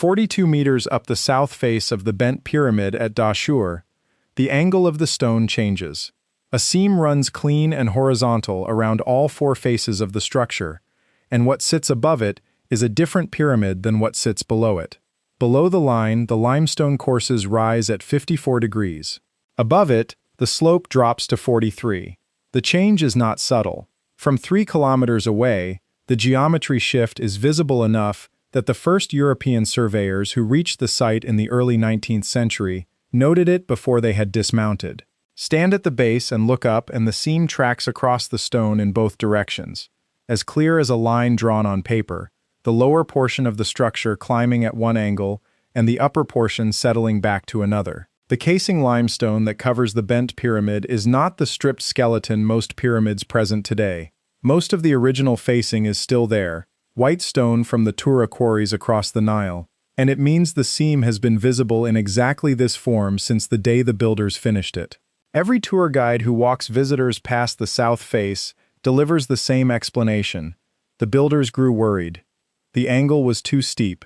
42 meters up the south face of the bent pyramid at Dahshur, the angle of the stone changes. A seam runs clean and horizontal around all four faces of the structure, and what sits above it is a different pyramid than what sits below it. Below the line, the limestone courses rise at 54 degrees. Above it, the slope drops to 43. The change is not subtle. From 3 kilometers away, the geometry shift is visible enough that the first European surveyors who reached the site in the early 19th century noted it before they had dismounted. Stand at the base and look up, and the seam tracks across the stone in both directions, as clear as a line drawn on paper, the lower portion of the structure climbing at one angle and the upper portion settling back to another. The casing limestone that covers the bent pyramid is not the stripped skeleton most pyramids present today. Most of the original facing is still there, white stone from the Tura quarries across the Nile, and it means the seam has been visible in exactly this form since the day the builders finished it. Every tour guide who walks visitors past the south face delivers the same explanation. The builders grew worried. The angle was too steep.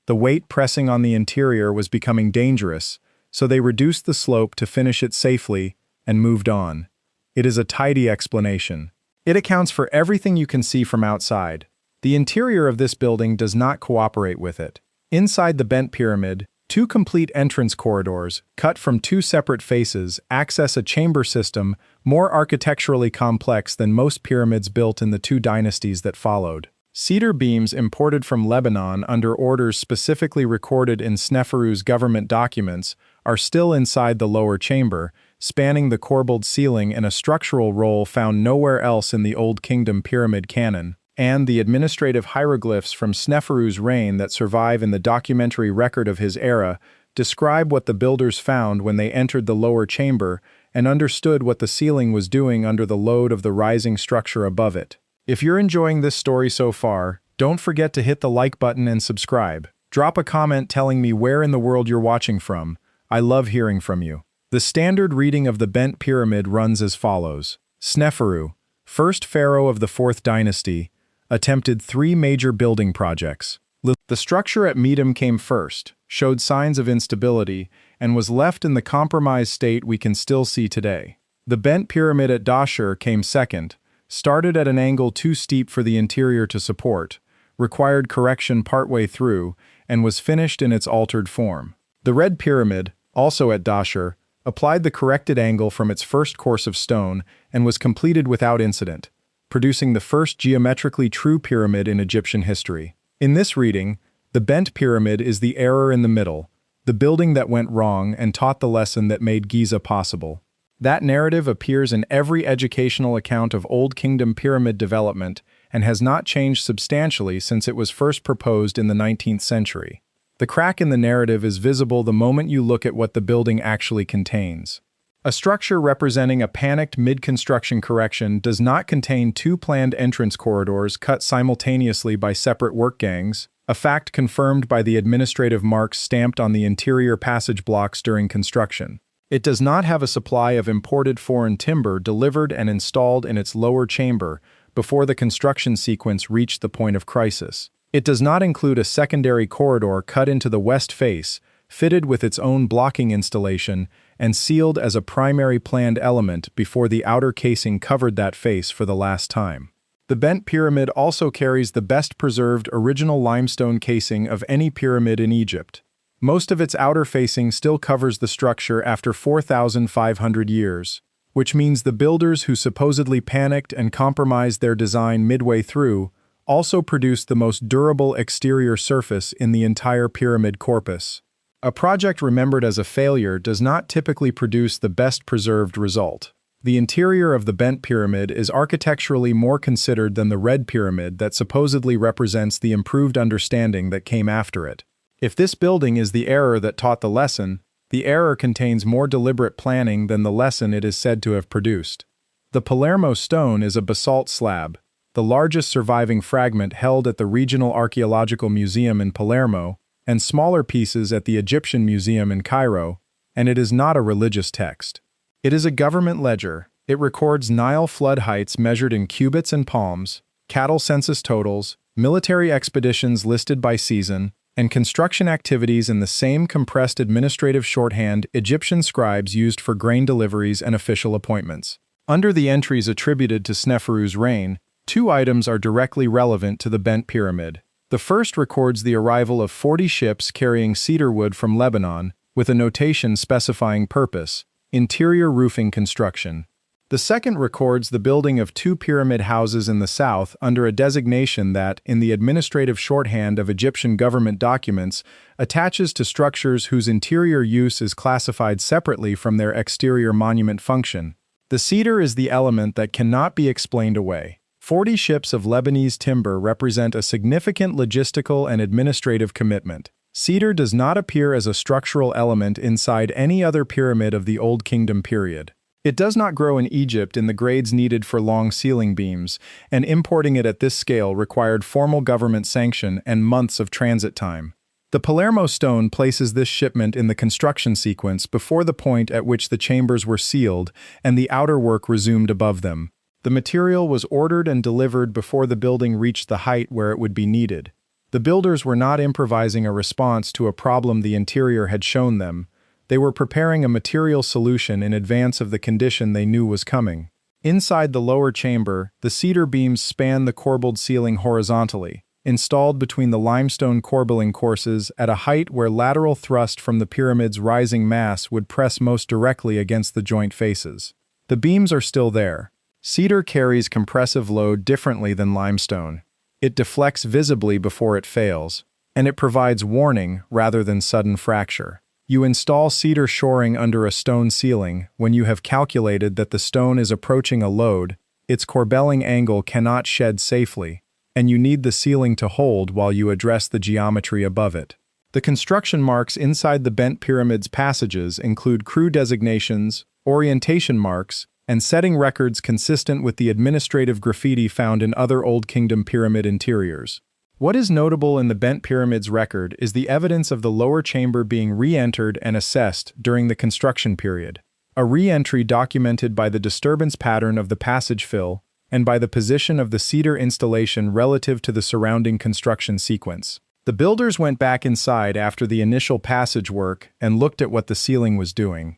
The weight pressing on the interior was becoming dangerous, so they reduced the slope to finish it safely and moved on. It is a tidy explanation. It accounts for everything you can see from outside. The interior of this building does not cooperate with it. Inside the bent pyramid, 2 complete entrance corridors, cut from 2 separate faces, access a chamber system more architecturally complex than most pyramids built in the 2 dynasties that followed. Cedar beams imported from Lebanon under orders specifically recorded in Sneferu's government documents are still inside the lower chamber, spanning the corbelled ceiling in a structural role found nowhere else in the Old Kingdom pyramid canon, and the administrative hieroglyphs from Sneferu's reign that survive in the documentary record of his era describe what the builders found when they entered the lower chamber and understood what the ceiling was doing under the load of the rising structure above it. If you're enjoying this story so far, don't forget to hit the like button and subscribe. Drop a comment telling me where in the world you're watching from. I love hearing from you. The standard reading of the bent pyramid runs as follows. Sneferu, first pharaoh of the 4th dynasty, attempted 3 major building projects. The structure at Medum came first, showed signs of instability, and was left in the compromised state we can still see today. The bent pyramid at Dahshur came second, started at an angle too steep for the interior to support, required correction partway through, and was finished in its altered form. The red pyramid, also at Dahshur, applied the corrected angle from its first course of stone and was completed without incident, producing the first geometrically true pyramid in Egyptian history. In this reading, the bent pyramid is the error in the middle, the building that went wrong and taught the lesson that made Giza possible. That narrative appears in every educational account of Old Kingdom pyramid development and has not changed substantially since it was first proposed in the 19th century. The crack in the narrative is visible the moment you look at what the building actually contains. A structure representing a panicked mid-construction correction does not contain 2 planned entrance corridors cut simultaneously by separate work gangs, a fact confirmed by the administrative marks stamped on the interior passage blocks during construction. It does not have a supply of imported foreign timber delivered and installed in its lower chamber before the construction sequence reached the point of crisis. It does not include a secondary corridor cut into the west face, fitted with its own blocking installation, and sealed as a primary planned element before the outer casing covered that face for the last time. The bent pyramid also carries the best-preserved original limestone casing of any pyramid in Egypt. Most of its outer facing still covers the structure after 4,500 years, which means the builders who supposedly panicked and compromised their design midway through also produced the most durable exterior surface in the entire pyramid corpus. A project remembered as a failure does not typically produce the best-preserved result. The interior of the bent pyramid is architecturally more considered than the red pyramid that supposedly represents the improved understanding that came after it. If this building is the error that taught the lesson, the error contains more deliberate planning than the lesson it is said to have produced. The Palermo Stone is a basalt slab, the largest surviving fragment held at the Regional Archaeological Museum in Palermo, and smaller pieces at the Egyptian Museum in Cairo, and it is not a religious text. It is a government ledger. It records Nile flood heights measured in cubits and palms, cattle census totals, military expeditions listed by season, and construction activities in the same compressed administrative shorthand Egyptian scribes used for grain deliveries and official appointments. Under the entries attributed to Sneferu's reign, two items are directly relevant to the bent pyramid. The first records the arrival of 40 ships carrying cedar wood from Lebanon, with a notation specifying purpose: interior roofing construction. The second records the building of two pyramid houses in the south under a designation that, in the administrative shorthand of Egyptian government documents, attaches to structures whose interior use is classified separately from their exterior monument function. The cedar is the element that cannot be explained away. 40 ships of Lebanese timber represent a significant logistical and administrative commitment. Cedar does not appear as a structural element inside any other pyramid of the Old Kingdom period. It does not grow in Egypt in the grades needed for long ceiling beams, and importing it at this scale required formal government sanction and months of transit time. The Palermo Stone places this shipment in the construction sequence before the point at which the chambers were sealed and the outer work resumed above them. The material was ordered and delivered before the building reached the height where it would be needed. The builders were not improvising a response to a problem the interior had shown them. They were preparing a material solution in advance of the condition they knew was coming. Inside the lower chamber, the cedar beams span the corbelled ceiling horizontally, installed between the limestone corbelling courses at a height where lateral thrust from the pyramid's rising mass would press most directly against the joint faces. The beams are still there. Cedar carries compressive load differently than limestone. It deflects visibly before it fails, and it provides warning rather than sudden fracture. You install cedar shoring under a stone ceiling when you have calculated that the stone is approaching a load, its corbelling angle cannot shed safely, and you need the ceiling to hold while you address the geometry above it. The construction marks inside the bent pyramid's passages include crew designations, orientation marks, and setting records consistent with the administrative graffiti found in other Old Kingdom pyramid interiors. What is notable in the bent pyramid's record is the evidence of the lower chamber being re-entered and assessed during the construction period. A re-entry documented by the disturbance pattern of the passage fill and by the position of the cedar installation relative to the surrounding construction sequence. The builders went back inside after the initial passage work and looked at what the ceiling was doing.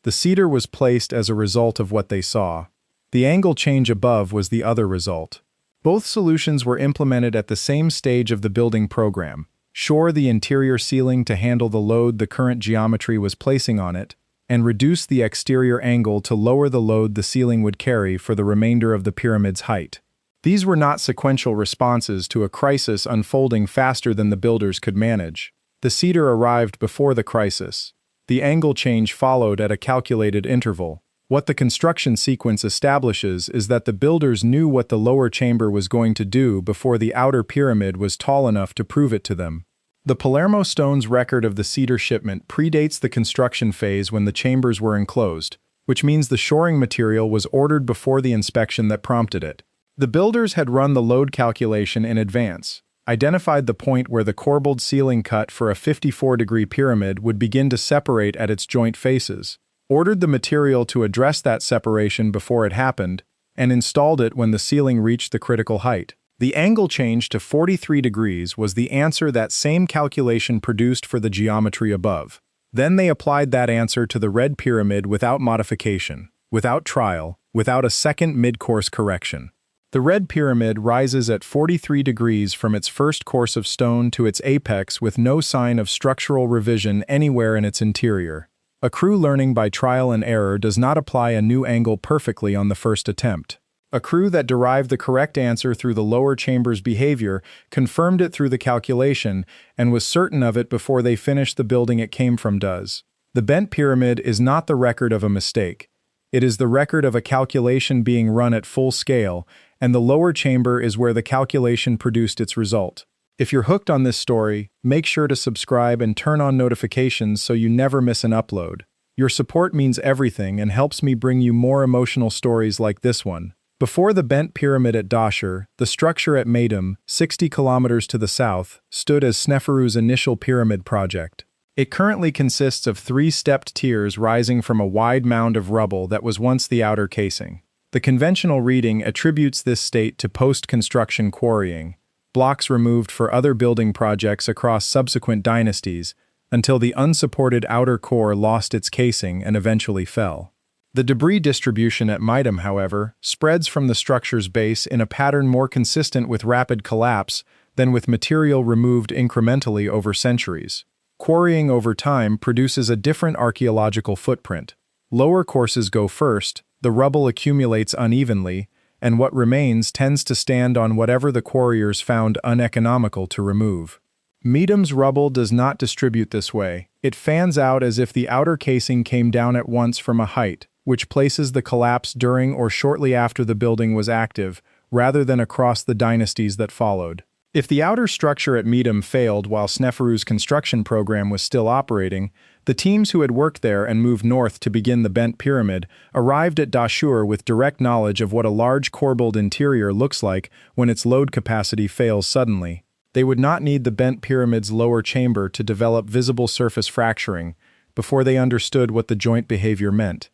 The cedar was placed as a result of what they saw. The angle change above was the other result. Both solutions were implemented at the same stage of the building program: shore the interior ceiling to handle the load the current geometry was placing on it, and reduce the exterior angle to lower the load the ceiling would carry for the remainder of the pyramid's height. These were not sequential responses to a crisis unfolding faster than the builders could manage. The cedar arrived before the crisis. The angle change followed at a calculated interval. What the construction sequence establishes is that the builders knew what the lower chamber was going to do before the outer pyramid was tall enough to prove it to them. The Palermo Stone's record of the cedar shipment predates the construction phase when the chambers were enclosed, which means the shoring material was ordered before the inspection that prompted it. The builders had run the load calculation in advance, identified the point where the corbelled ceiling cut for a 54-degree pyramid would begin to separate at its joint faces, ordered the material to address that separation before it happened, and installed it when the ceiling reached the critical height. The angle change to 43 degrees was the answer that same calculation produced for the geometry above. Then they applied that answer to the red pyramid without modification, without trial, without a second mid-course correction. The red pyramid rises at 43 degrees from its first course of stone to its apex with no sign of structural revision anywhere in its interior. A crew learning by trial and error does not apply a new angle perfectly on the first attempt. A crew that derived the correct answer through the lower chamber's behavior confirmed it through the calculation and was certain of it before they finished the building it came from does. The bent pyramid is not the record of a mistake. It is the record of a calculation being run at full scale, and the lower chamber is where the calculation produced its result. If you're hooked on this story, make sure to subscribe and turn on notifications so you never miss an upload. Your support means everything and helps me bring you more emotional stories like this one. Before the bent pyramid at Dahshur, the structure at Meidum, 60 kilometers to the south, stood as Sneferu's initial pyramid project. It currently consists of 3 stepped tiers rising from a wide mound of rubble that was once the outer casing. The conventional reading attributes this state to post-construction quarrying, blocks removed for other building projects across subsequent dynasties, until the unsupported outer core lost its casing and eventually fell. The debris distribution at Midam, however, spreads from the structure's base in a pattern more consistent with rapid collapse than with material removed incrementally over centuries. Quarrying over time produces a different archaeological footprint. Lower courses go first, the rubble accumulates unevenly, and what remains tends to stand on whatever the quarriers found uneconomical to remove. Midam's rubble does not distribute this way. It fans out as if the outer casing came down at once from a height, which places the collapse during or shortly after the building was active, rather than across the dynasties that followed. If the outer structure at Midam failed while Sneferu's construction program was still operating, the teams who had worked there and moved north to begin the bent pyramid arrived at Dahshur with direct knowledge of what a large corbelled interior looks like when its load capacity fails suddenly. They would not need the bent pyramid's lower chamber to develop visible surface fracturing before they understood what the joint behavior meant.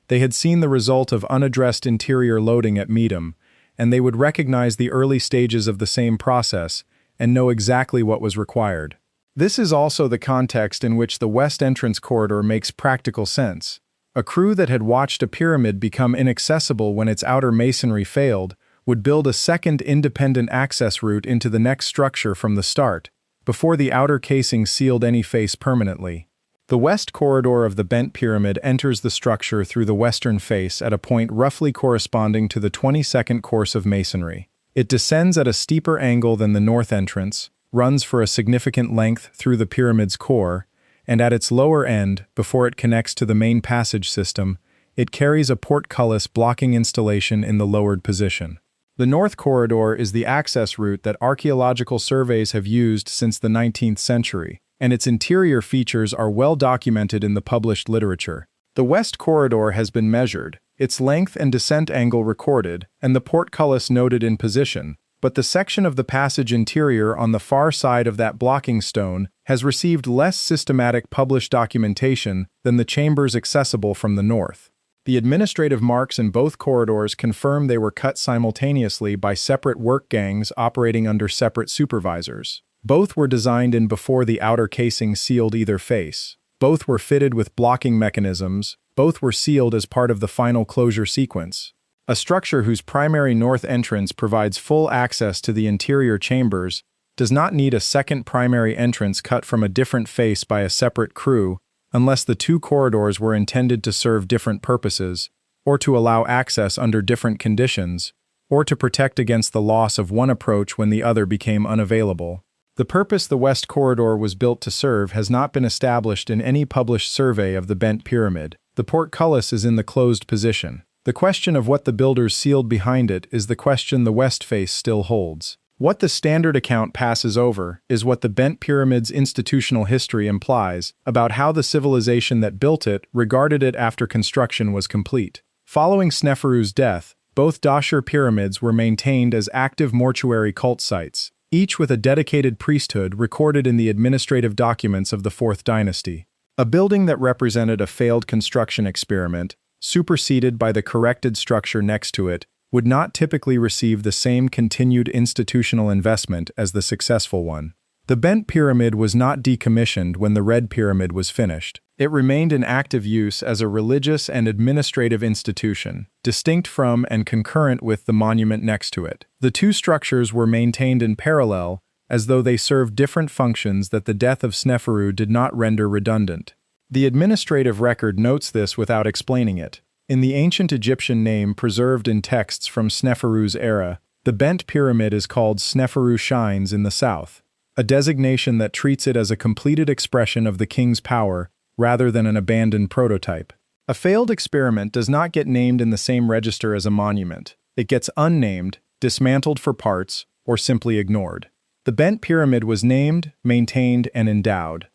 They had seen the result of unaddressed interior loading at Midam, and they would recognize the early stages of the same process and know exactly what was required. This is also the context in which the west entrance corridor makes practical sense. A crew that had watched a pyramid become inaccessible when its outer masonry failed would build a second independent access route into the next structure from the start, before the outer casing sealed any face permanently. The west corridor of the bent pyramid enters the structure through the western face at a point roughly corresponding to the 22nd course of masonry. It descends at a steeper angle than the north entrance, runs for a significant length through the pyramid's core, and at its lower end, before it connects to the main passage system, it carries a portcullis blocking installation in the lowered position. The north corridor is the access route that archaeological surveys have used since the 19th century, and its interior features are well documented in the published literature. The west corridor has been measured, its length and descent angle recorded, and the portcullis noted in position, but the section of the passage interior on the far side of that blocking stone has received less systematic published documentation than the chambers accessible from the north. The administrative marks in both corridors confirm they were cut simultaneously by separate work gangs operating under separate supervisors. Both were designed in before the outer casing sealed either face. Both were fitted with blocking mechanisms. Both were sealed as part of the final closure sequence. A structure whose primary north entrance provides full access to the interior chambers does not need a second primary entrance cut from a different face by a separate crew unless the two corridors were intended to serve different purposes, or to allow access under different conditions, or to protect against the loss of one approach when the other became unavailable. The purpose the west corridor was built to serve has not been established in any published survey of the bent pyramid. The portcullis is in the closed position. The question of what the builders sealed behind it is the question the west face still holds. What the standard account passes over is what the bent pyramid's institutional history implies about how the civilization that built it regarded it after construction was complete. Following Sneferu's death, both Dahshur pyramids were maintained as active mortuary cult sites, each with a dedicated priesthood recorded in the administrative documents of the Fourth Dynasty. A building that represented a failed construction experiment, superseded by the corrected structure next to it, would not typically receive the same continued institutional investment as the successful one. The bent pyramid was not decommissioned when the red pyramid was finished. It remained in active use as a religious and administrative institution, distinct from and concurrent with the monument next to it. The two structures were maintained in parallel, as though they served different functions that the death of Sneferu did not render redundant. The administrative record notes this without explaining it. In the ancient Egyptian name preserved in texts from Sneferu's era, the bent pyramid is called Sneferu Shines in the south, a designation that treats it as a completed expression of the king's power rather than an abandoned prototype. A failed experiment does not get named in the same register as a monument. It gets unnamed, dismantled for parts, or simply ignored. The bent pyramid was named, maintained, and endowed.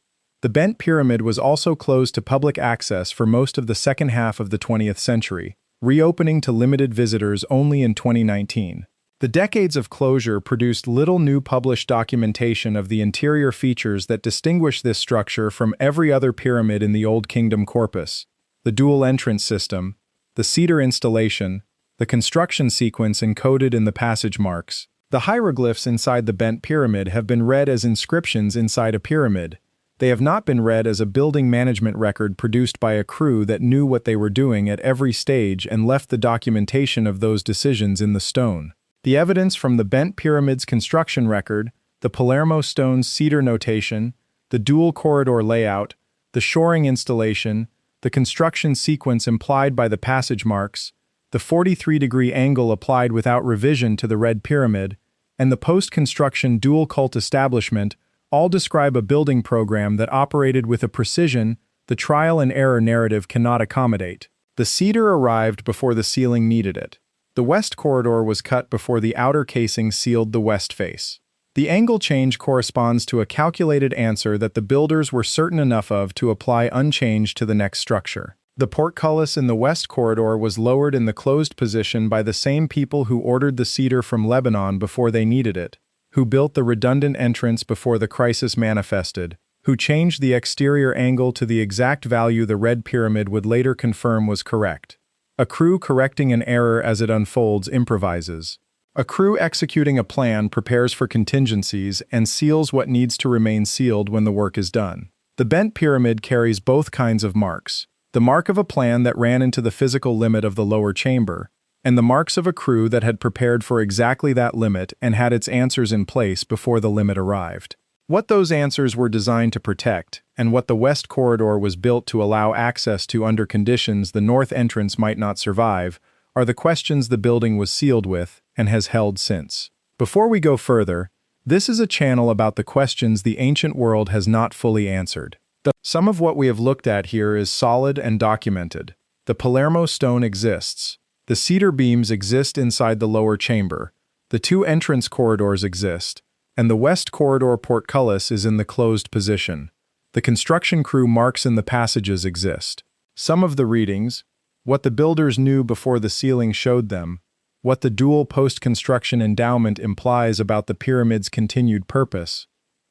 The bent pyramid was also closed to public access for most of the second half of the 20th century, reopening to limited visitors only in 2019. The decades of closure produced little new published documentation of the interior features that distinguish this structure from every other pyramid in the Old Kingdom corpus: the dual entrance system, the cedar installation, the construction sequence encoded in the passage marks, The hieroglyphs inside the bent pyramid have been read as inscriptions inside a pyramid. They have not been read as a building management record produced by a crew that knew what they were doing at every stage and left the documentation of those decisions in the stone. The evidence from the bent pyramid's construction record, the Palermo Stone's Cedar notation, the dual corridor layout, the shoring installation, the construction sequence implied by the passage marks, the 43-degree angle applied without revision to the red pyramid, and the post-construction dual cult establishment all describe a building program that operated with a precision the trial and error narrative cannot accommodate. The cedar arrived before the ceiling needed it. The west corridor was cut before the outer casing sealed the west face. The angle change corresponds to a calculated answer that the builders were certain enough of to apply unchanged to the next structure. The portcullis in the west corridor was lowered in the closed position by the same people who ordered the cedar from Lebanon before they needed it, who built the redundant entrance before the crisis manifested, who changed the exterior angle to the exact value the red pyramid would later confirm was correct. A crew correcting an error as it unfolds improvises. A crew executing a plan prepares for contingencies and seals what needs to remain sealed when the work is done. The bent pyramid carries both kinds of marks: the mark of a plan that ran into the physical limit of the lower chamber, and the marks of a crew that had prepared for exactly that limit and had its answers in place before the limit arrived. What those answers were designed to protect, and what the west corridor was built to allow access to under conditions the north entrance might not survive, are the questions the building was sealed with and has held since. Before we go further, this is a channel about the questions the ancient world has not fully answered. Some of what we have looked at here is solid and documented. The Palermo Stone exists. The cedar beams exist inside the lower chamber. The two entrance corridors exist, and the west corridor portcullis is in the closed position. The construction crew marks in the passages exist. Some of the readings, what the builders knew before the ceiling showed them, what the dual post-construction endowment implies about the pyramid's continued purpose,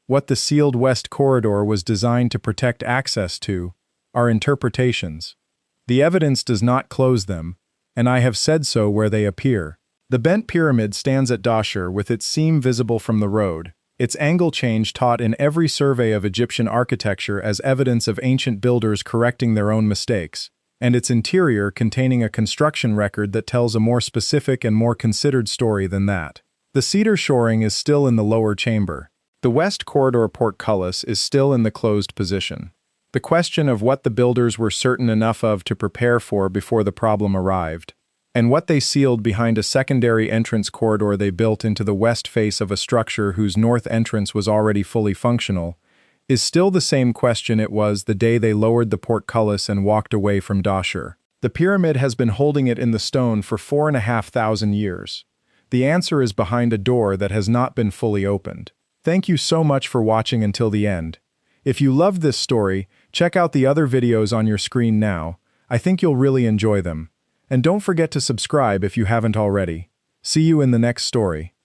what the sealed west corridor was designed to protect access to, are interpretations. The evidence does not close them, and I have said so where they appear. The bent pyramid stands at Dahshur with its seam visible from the road, its angle change taught in every survey of Egyptian architecture as evidence of ancient builders correcting their own mistakes, and its interior containing a construction record that tells a more specific and more considered story than that. The cedar shoring is still in the lower chamber. The west corridor portcullis is still in the closed position. The question of what the builders were certain enough of to prepare for before the problem arrived, and what they sealed behind a secondary entrance corridor they built into the west face of a structure whose north entrance was already fully functional, is still the same question it was the day they lowered the portcullis and walked away from Dahshur. The pyramid has been holding it in the stone for 4,500 years. The answer is behind a door that has not been fully opened. Thank you so much for watching until the end. If you loved this story, check out the other videos on your screen now. I think you'll really enjoy them. And don't forget to subscribe if you haven't already. See you in the next story.